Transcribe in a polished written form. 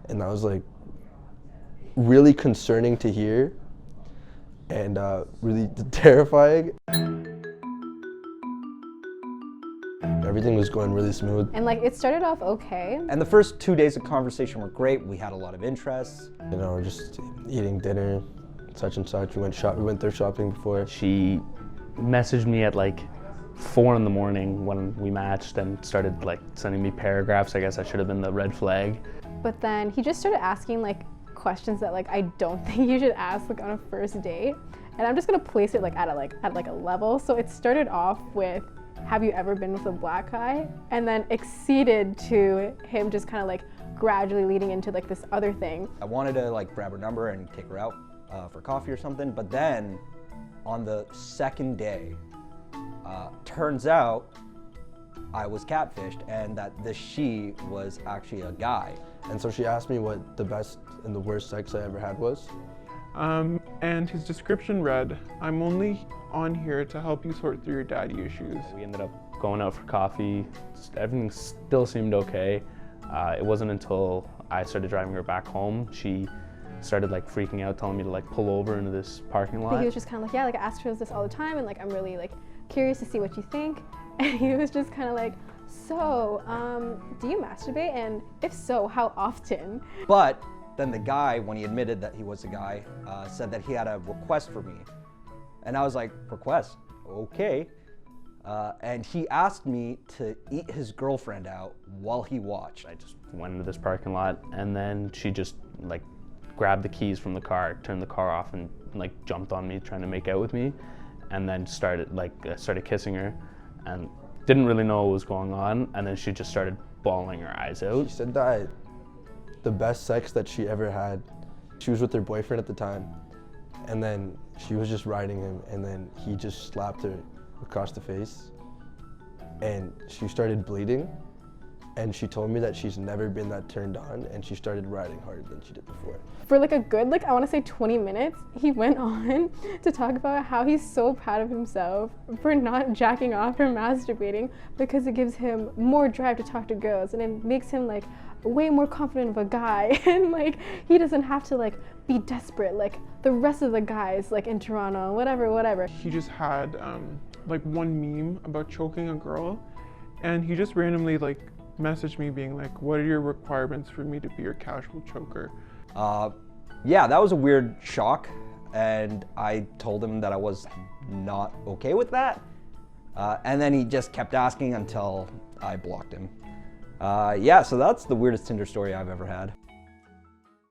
And that was like really concerning to hear and really terrifying. Everything was going really smooth. And like it started off okay. And the first 2 days of conversation were great. We had a lot of interests. You know, just eating dinner, such and such. We went thrift shopping before. She messaged me at like 4 in the morning when we matched and started like sending me paragraphs. I guess I should have been the red flag. But then he just started asking like questions that like I don't think you should ask like on a first date. And I'm just gonna place it like at a level. So it started off with, have you ever been with a black guy? And then exceeded to him just kind of like gradually leading into like this other thing. I wanted to like grab her number and take her out for coffee or something, but then on the second day, turns out I was catfished and that the she was actually a guy. And so she asked me what the best and the worst sex I ever had was. And his description read, "I'm only on here to help you sort through your daddy issues." We ended up going out for coffee. Everything still seemed okay. It wasn't until I started driving her back home, she started like freaking out, telling me to like pull over into this parking lot. He was just kind of like, yeah, like I ask her this all the time and like I'm really like curious to see what you think. And he was just kind of like, so, do you masturbate? And if so, how often? But then the guy, when he admitted that he was a guy, said that he had a request for me. And I was like, request? Okay. And he asked me to eat his girlfriend out while he watched. I just went into this parking lot and then she just like grabbed the keys from the car, turned the car off and like jumped on me trying to make out with me, and then started kissing her and didn't really know what was going on, and then she just started bawling her eyes out. She said that the best sex that she ever had, she was with her boyfriend at the time, and then she was just riding him, and then he just slapped her across the face, and she started bleeding, and she told me that she's never been that turned on, and she started riding harder than she did before. For like a good, like I want to say 20 minutes, he went on to talk about how he's so proud of himself for not jacking off or masturbating because it gives him more drive to talk to girls and it makes him like way more confident of a guy and like he doesn't have to like be desperate like the rest of the guys like in Toronto, whatever. He just had like one meme about choking a girl, and he just randomly like messaged me being like, "What are your requirements for me to be your casual choker?" Yeah, that was a weird shock, and I told him that I was not okay with that, and then he just kept asking until I blocked him. Yeah, so that's the weirdest Tinder story I've ever had.